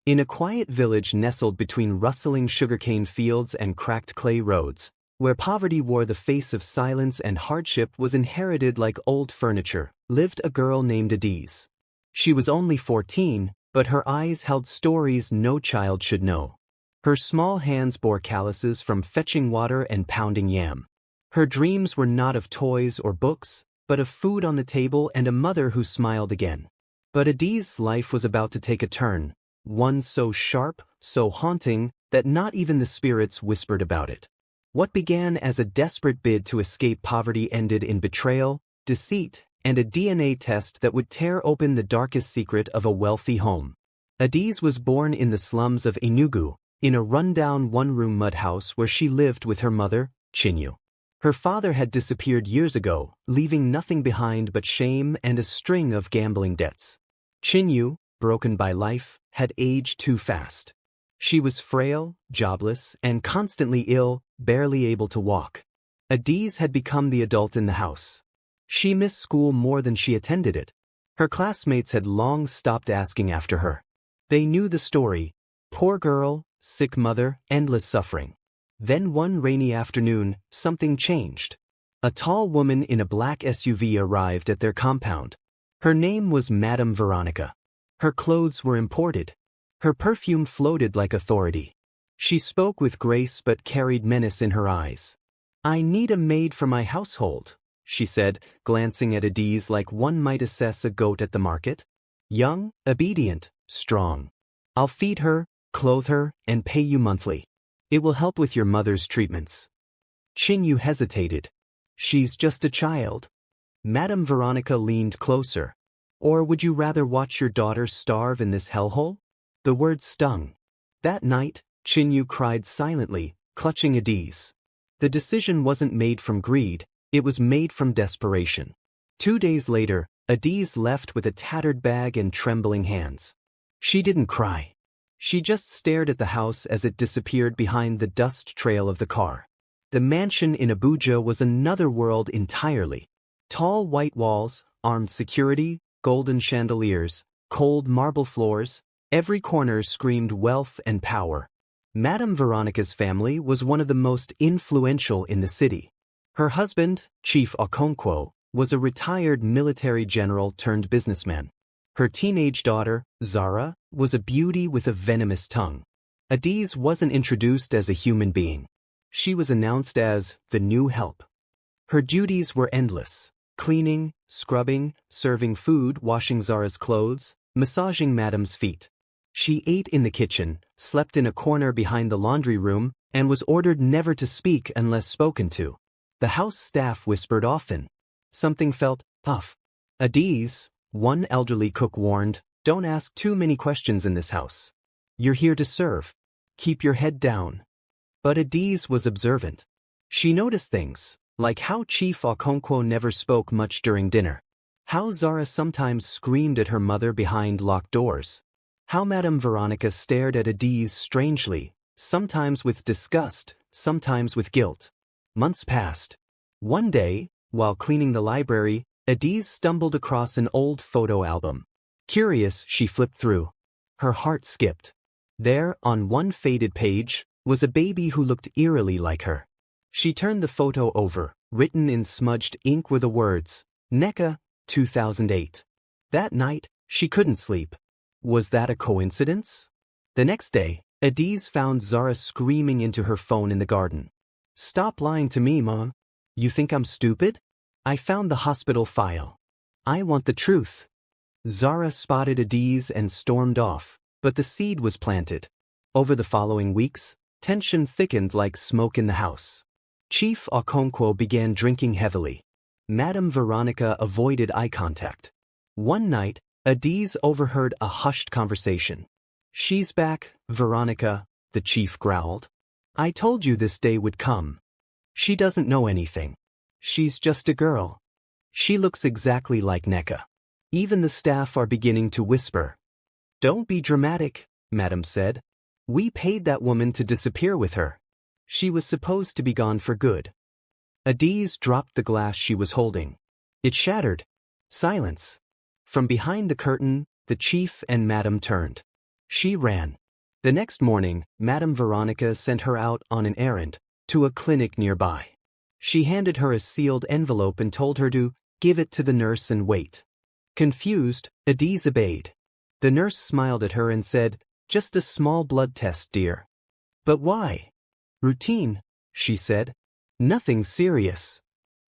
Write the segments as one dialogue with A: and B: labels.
A: In a quiet village nestled between rustling sugarcane fields and cracked clay roads, where poverty wore the face of silence and hardship was inherited like old furniture, lived a girl named Adiz. She was only 14, but her eyes held stories no child should know. Her small hands bore calluses from fetching water and pounding yam. Her dreams were not of toys or books, but of food on the table and a mother who smiled again. But Adiz's life was about to take a turn, one so sharp, so haunting, that not even the spirits whispered about it. What began as a desperate bid to escape poverty ended in betrayal, deceit, and a DNA test that would tear open the darkest secret of a wealthy home. Adiz was born in the slums of Enugu, in a rundown one-room mud house where she lived with her mother, Chinyu. Her father had disappeared years ago, leaving nothing behind but shame and a string of gambling debts. Chinyu, broken by life, had aged too fast. She was frail, jobless, and constantly ill, barely able to walk. Adiz had become the adult in the house. She missed school more than she attended it. Her classmates had long stopped asking after her. They knew the story: poor girl, sick mother, endless suffering. Then one rainy afternoon, something changed. A tall woman in a black SUV arrived at their compound. Her name was Madame Veronica. Her clothes were imported. Her perfume floated like authority. She spoke with grace but carried menace in her eyes. "I need a maid for my household," she said, glancing at Adiz like one might assess a goat at the market. "Young, obedient, strong. I'll feed her, clothe her, and pay you monthly. It will help with your mother's treatments." Chinyu hesitated. "She's just a child." Madame Veronica leaned closer. "Or would you rather watch your daughter starve in this hellhole?" The words stung. That night, Chinyu cried silently, clutching Adiz. The decision wasn't made from greed, it was made from desperation. 2 days later, Adiz left with a tattered bag and trembling hands. She didn't cry. She just stared at the house as it disappeared behind the dust trail of the car. The mansion in Abuja was another world entirely. Tall white walls, armed security, golden chandeliers, cold marble floors, every corner screamed wealth and power. Madame Veronica's family was one of the most influential in the city. Her husband, Chief Okonkwo, was a retired military general turned businessman. Her teenage daughter, Zara, was a beauty with a venomous tongue. Adiz wasn't introduced as a human being. She was announced as the new help. Her duties were endless: cleaning, scrubbing, serving food, washing Zara's clothes, massaging Madame's feet. She ate in the kitchen, slept in a corner behind the laundry room, and was ordered never to speak unless spoken to. The house staff whispered often. Something felt off. "Adiz," one elderly cook warned, "don't ask too many questions in this house. You're here to serve. Keep your head down." But Adiz was observant. She noticed things, like how Chief Okonkwo never spoke much during dinner. How Zara sometimes screamed at her mother behind locked doors. How Madame Veronica stared at Adiz strangely, sometimes with disgust, sometimes with guilt. Months passed. One day, while cleaning the library, Adiz stumbled across an old photo album. Curious, she flipped through. Her heart skipped. There, on one faded page, was a baby who looked eerily like her. She turned the photo over. Written in smudged ink were the words, "Neka, 2008. That night, she couldn't sleep. Was that a coincidence? The next day, Adiz found Zara screaming into her phone in the garden. "Stop lying to me, Mom. You think I'm stupid? I found the hospital file. I want the truth." Zara spotted Adiz and stormed off, but the seed was planted. Over the following weeks, tension thickened like smoke in the house. Chief Okonkwo began drinking heavily. Madame Veronica avoided eye contact. One night, Adiz overheard a hushed conversation. "She's back, Veronica," the chief growled. "I told you this day would come. She doesn't know anything. She's just a girl. She looks exactly like Neka." Even the staff are beginning to whisper. "Don't be dramatic," Madame said. "We paid that woman to disappear with her. She was supposed to be gone for good." Adiz dropped the glass she was holding. It shattered. Silence. From behind the curtain, the chief and Madame turned. She ran. The next morning, Madame Veronica sent her out on an errand, to a clinic nearby. She handed her a sealed envelope and told her to give it to the nurse and wait. Confused, Adiz obeyed. The nurse smiled at her and said, "Just a small blood test, dear." "But why?" "Routine," she said. "Nothing serious."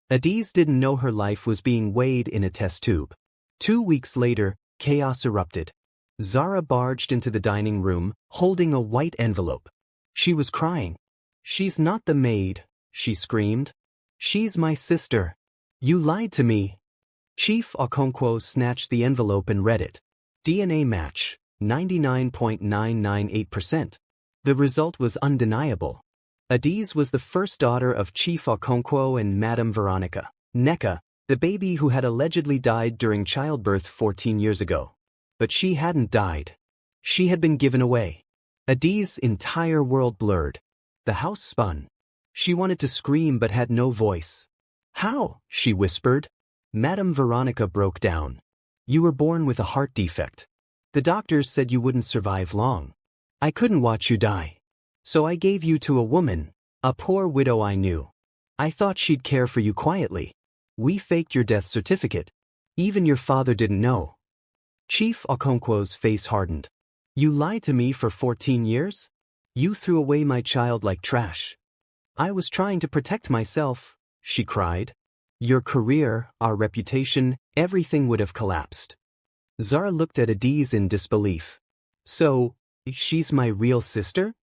A: Adiz didn't know her life was being weighed in a test tube. 2 weeks later, chaos erupted. Zara barged into the dining room, holding a white envelope. She was crying. "She's not the maid," she screamed. "She's my sister. You lied to me." Chief Okonkwo snatched the envelope and read it. DNA match, 99.998%. The result was undeniable. Adiz was the first daughter of Chief Okonkwo and Madame Veronica, Neka, the baby who had allegedly died during childbirth 14 years ago. But she hadn't died. She had been given away. Adiz's entire world blurred. The house spun. She wanted to scream but had no voice. "How?" she whispered. Madame Veronica broke down. "You were born with a heart defect. The doctors said you wouldn't survive long. I couldn't watch you die. So I gave you to a woman, a poor widow I knew. I thought she'd care for you quietly. We faked your death certificate. Even your father didn't know." Chief Okonkwo's face hardened. "You lied to me for 14 years? You threw away my child like trash." "I was trying to protect myself," she cried. "Your career, our reputation, everything would have collapsed." Zara looked at Adiz in disbelief. "So, she's my real sister?"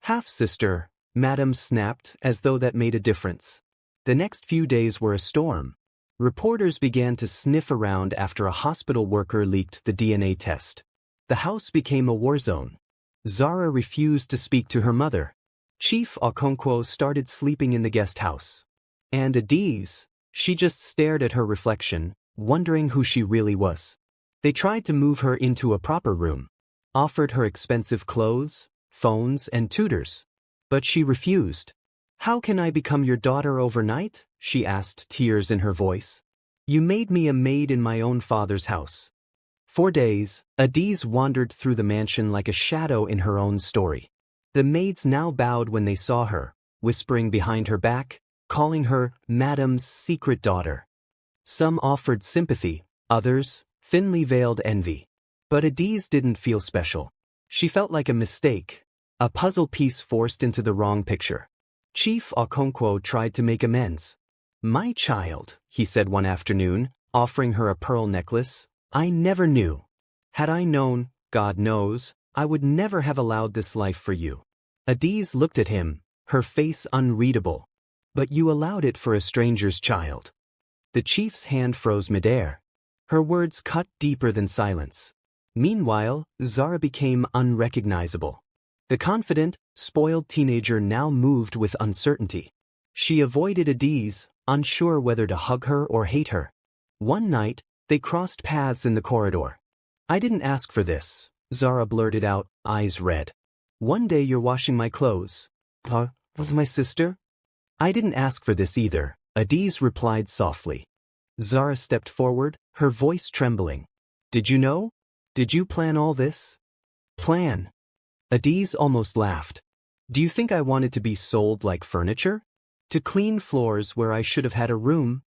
A: "Half-sister," Madame snapped, as though that made a difference. The next few days were a storm. Reporters began to sniff around after a hospital worker leaked the DNA test. The house became a war zone. Zara refused to speak to her mother. Chief Okonkwo started sleeping in the guest house. And Adiz, she just stared at her reflection, wondering who she really was. They tried to move her into a proper room, offered her expensive clothes, phones, and tutors. But she refused. "How can I become your daughter overnight?" she asked, tears in her voice. "You made me a maid in my own father's house." For days, Adiz wandered through the mansion like a shadow in her own story. The maids now bowed when they saw her, whispering behind her back, calling her Madame's secret daughter. Some offered sympathy, others, thinly veiled envy. But Adiz didn't feel special. She felt like a mistake, a puzzle piece forced into the wrong picture. Chief Okonkwo tried to make amends. "My child," he said one afternoon, offering her a pearl necklace, "I never knew. Had I known, God knows, I would never have allowed this life for you." Adiz looked at him, her face unreadable. "But you allowed it for a stranger's child." The chief's hand froze midair. Her words cut deeper than silence. Meanwhile, Zara became unrecognizable. The confident, spoiled teenager now moved with uncertainty. She avoided Adiz, unsure whether to hug her or hate her. One night, they crossed paths in the corridor. "I didn't ask for this," Zara blurted out, eyes red. "One day you're washing my clothes." With my sister?" "I didn't ask for this either," Adiz replied softly. Zara stepped forward, her voice trembling. "Did you know? Did you plan all this?" "Plan?" Adiz almost laughed. "Do you think I wanted to be sold like furniture? To clean floors where I should have had a room?"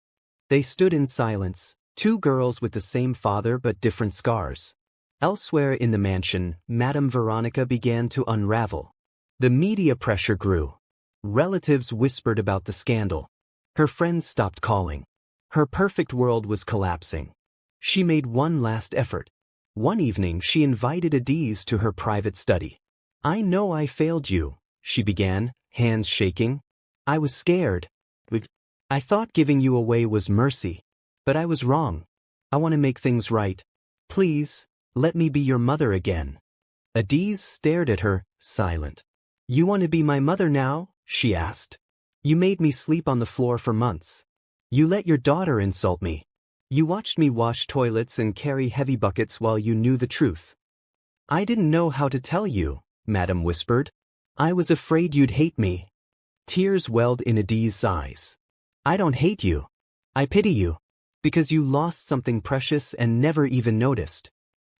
A: They stood in silence, two girls with the same father but different scars. Elsewhere in the mansion, Madame Veronica began to unravel. The media pressure grew. Relatives whispered about the scandal. Her friends stopped calling. Her perfect world was collapsing. She made one last effort. One evening she invited Adiz to her private study. "I know I failed you," she began, hands shaking. "I was scared. I thought giving you away was mercy. But I was wrong. I want to make things right. Please, let me be your mother again." Adiz stared at her, silent. "You want to be my mother now?" she asked. "You made me sleep on the floor for months. You let your daughter insult me. You watched me wash toilets and carry heavy buckets while you knew the truth." "I didn't know how to tell you," Madame whispered. "I was afraid you'd hate me." Tears welled in Adiz's eyes. "I don't hate you. I pity you. Because you lost something precious and never even noticed."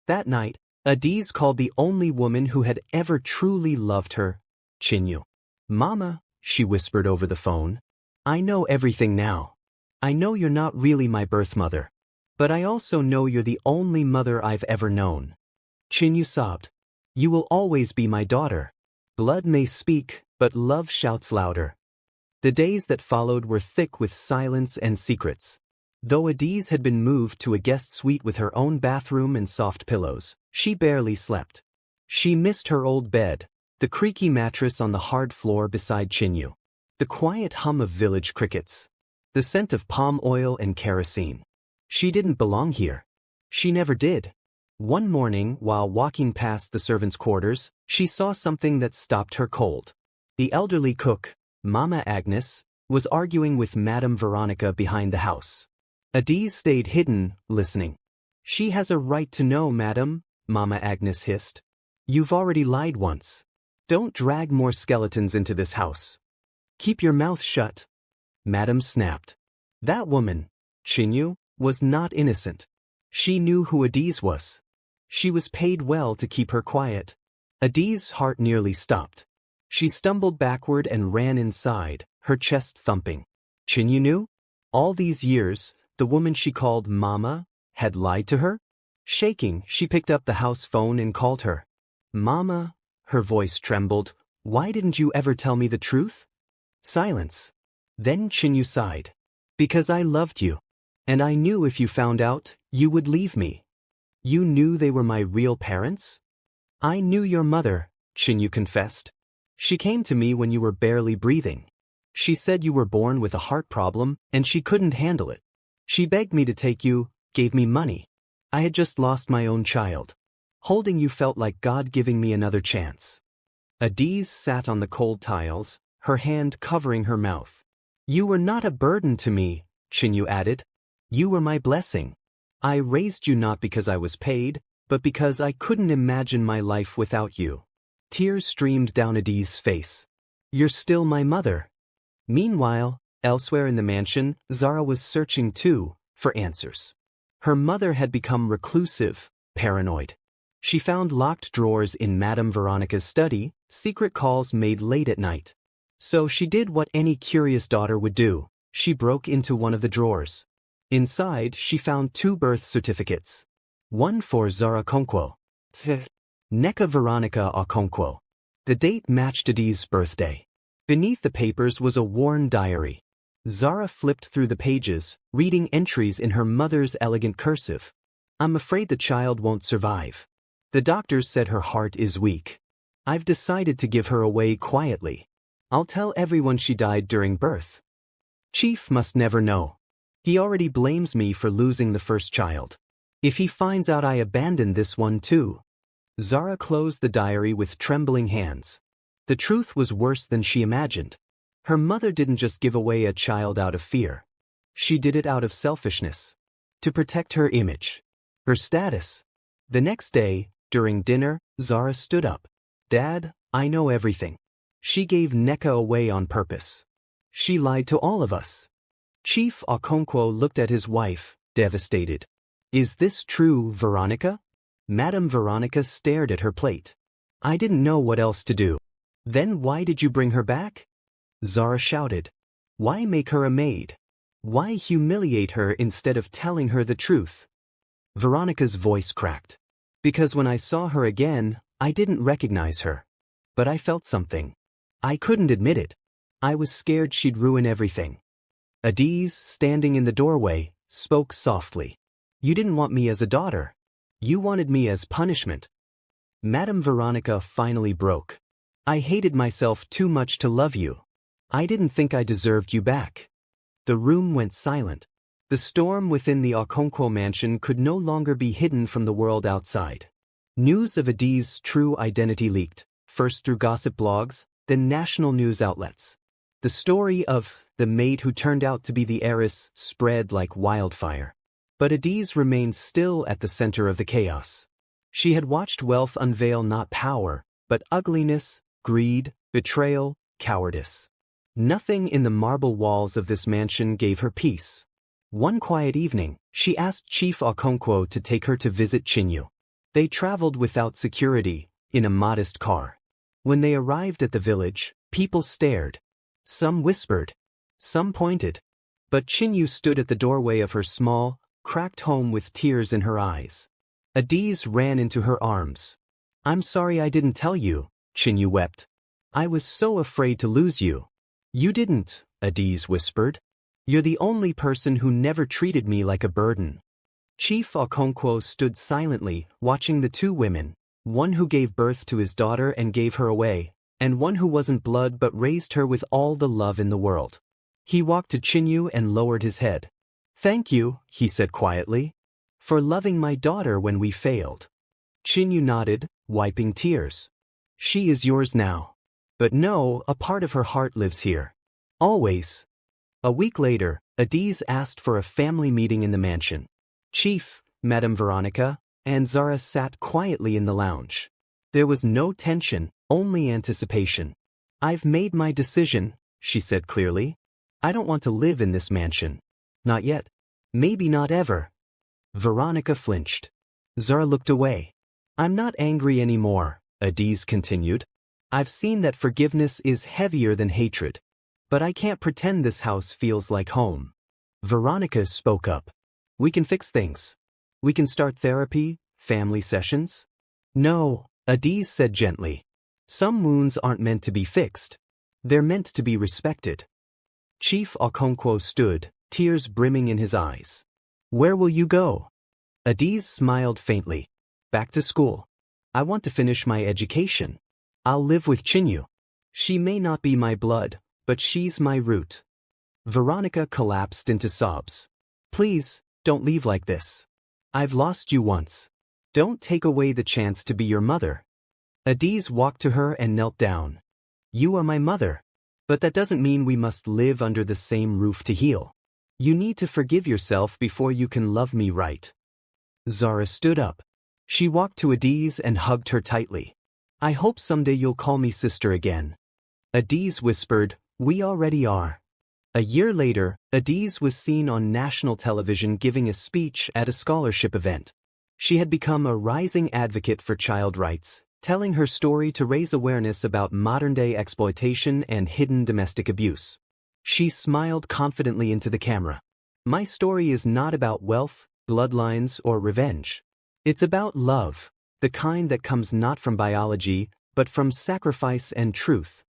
A: That night, Adiz called the only woman who had ever truly loved her, Chinyu. Mama, she whispered over the phone. I know everything now. I know you're not really my birth mother. But I also know you're the only mother I've ever known. Chinyu sobbed. You will always be my daughter. Blood may speak, but love shouts louder. The days that followed were thick with silence and secrets. Though Adiz had been moved to a guest suite with her own bathroom and soft pillows, she barely slept. She missed her old bed, the creaky mattress on the hard floor beside Chinyu, the quiet hum of village crickets, the scent of palm oil and kerosene. She didn't belong here. She never did. One morning, while walking past the servants' quarters, she saw something that stopped her cold. The elderly cook, Mama Agnes, was arguing with Madame Veronica behind the house. Adiz stayed hidden, listening. She has a right to know, madam, Mama Agnes hissed. You've already lied once. Don't drag more skeletons into this house. Keep your mouth shut. Madame snapped. That woman, Chinyu, was not innocent. She knew who Adiz was. She was paid well to keep her quiet. Adiz's heart nearly stopped. She stumbled backward and ran inside, her chest thumping. Chinyu knew? All these years, the woman she called Mama had lied to her? Shaking, she picked up the house phone and called her. Mama, her voice trembled. Why didn't you ever tell me the truth? Silence. Then Chinyu sighed. Because I loved you. And I knew if you found out, you would leave me. You knew they were my real parents? I knew your mother, Chinyu confessed. She came to me when you were barely breathing. She said you were born with a heart problem and she couldn't handle it. She begged me to take you, gave me money. I had just lost my own child. Holding you felt like God giving me another chance. Adiz sat on the cold tiles, her hand covering her mouth. You were not a burden to me, Chinyu added. You were my blessing. I raised you not because I was paid, but because I couldn't imagine my life without you. Tears streamed down Adiz's face. You're still my mother. Meanwhile, elsewhere in the mansion, Zara was searching too, for answers. Her mother had become reclusive, paranoid. She found locked drawers in Madame Veronica's study, secret calls made late at night. So she did what any curious daughter would do. She broke into one of the drawers. Inside, she found 2 birth certificates. One for Zara Konkwo. Neka Veronica Okonkwo. The date matched Adiz's birthday. Beneath the papers was a worn diary. Zara flipped through the pages, reading entries in her mother's elegant cursive. I'm afraid the child won't survive. The doctors said her heart is weak. I've decided to give her away quietly. I'll tell everyone she died during birth. Chief must never know. He already blames me for losing the first child. If he finds out I abandoned this one too. Zara closed the diary with trembling hands. The truth was worse than she imagined. Her mother didn't just give away a child out of fear. She did it out of selfishness. To protect her image. Her status. The next day, during dinner, Zara stood up. Dad, I know everything. She gave Neka away on purpose. She lied to all of us. Chief Okonkwo looked at his wife, devastated. Is this true, Veronica? Madame Veronica stared at her plate. I didn't know what else to do. Then why did you bring her back? Zara shouted. Why make her a maid? Why humiliate her instead of telling her the truth? Veronica's voice cracked. Because when I saw her again, I didn't recognize her. But I felt something. I couldn't admit it. I was scared she'd ruin everything. Adiz, standing in the doorway, spoke softly. You didn't want me as a daughter. You wanted me as punishment. Madame Veronica finally broke. I hated myself too much to love you. I didn't think I deserved you back. The room went silent. The storm within the Okonkwo mansion could no longer be hidden from the world outside. News of Adiz's true identity leaked, first through gossip blogs, then national news outlets. The story of the maid who turned out to be the heiress spread like wildfire. But Adiz remained still at the center of the chaos. She had watched wealth unveil not power, but ugliness, greed, betrayal, cowardice. Nothing in the marble walls of this mansion gave her peace. One quiet evening, she asked Chief Okonkwo to take her to visit Chinyu. They traveled without security, in a modest car. When they arrived at the village, people stared. Some whispered. Some pointed. But Chinyu stood at the doorway of her small, cracked home with tears in her eyes. Adiz ran into her arms. "I'm sorry I didn't tell you," Chinyu wept. "I was so afraid to lose you." "You didn't," Adiz whispered. "You're the only person who never treated me like a burden." Chief Okonkwo stood silently, watching the two women, one who gave birth to his daughter and gave her away, and one who wasn't blood but raised her with all the love in the world. He walked to Chinyu and lowered his head. "Thank you," he said quietly, "for loving my daughter when we failed." Chinyu nodded, wiping tears. "She is yours now. But no, a part of her heart lives here. Always." A week later, Adiz asked for a family meeting in the mansion. Chief, Madame Veronica, and Zara sat quietly in the lounge. There was no tension, only anticipation. "I've made my decision," she said clearly. "I don't want to live in this mansion. Not yet. Maybe not ever." Veronica flinched. Zara looked away. "I'm not angry anymore," Adiz continued. "I've seen that forgiveness is heavier than hatred. But I can't pretend this house feels like home." Veronica spoke up. "We can fix things. We can start therapy, family sessions." "No," Adiz said gently. "Some wounds aren't meant to be fixed. They're meant to be respected." Chief Okonkwo stood, tears brimming in his eyes. "Where will you go?" Adiz smiled faintly. "Back to school. I want to finish my education. I'll live with Chinyu. She may not be my blood, but she's my root." Veronica collapsed into sobs. "Please, don't leave like this. I've lost you once. Don't take away the chance to be your mother." Adiz walked to her and knelt down. "You are my mother. But that doesn't mean we must live under the same roof to heal. You need to forgive yourself before you can love me right." Zara stood up. She walked to Adiz and hugged her tightly. "I hope someday you'll call me sister again." Adiz whispered, "We already are." A year later, Adiz was seen on national television giving a speech at a scholarship event. She had become a rising advocate for child rights, telling her story to raise awareness about modern-day exploitation and hidden domestic abuse. She smiled confidently into the camera. "My story is not about wealth, bloodlines, or revenge. It's about love, the kind that comes not from biology, but from sacrifice and truth."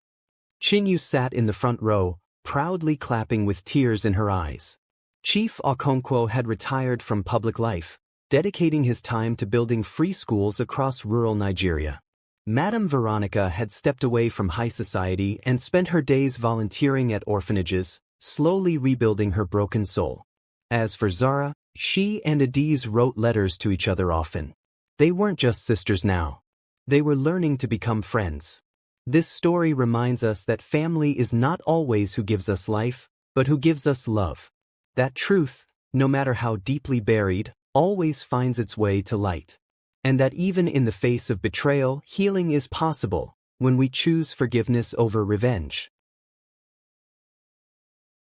A: Chinyu sat in the front row, proudly clapping with tears in her eyes. Chief Okonkwo had retired from public life, dedicating his time to building free schools across rural Nigeria. Madame Veronica had stepped away from high society and spent her days volunteering at orphanages, slowly rebuilding her broken soul. As for Zara, she and Adiz wrote letters to each other often. They weren't just sisters now. They were learning to become friends. This story reminds us that family is not always who gives us life, but who gives us love. That truth, no matter how deeply buried, always finds its way to light. And that even in the face of betrayal, healing is possible when we choose forgiveness over revenge.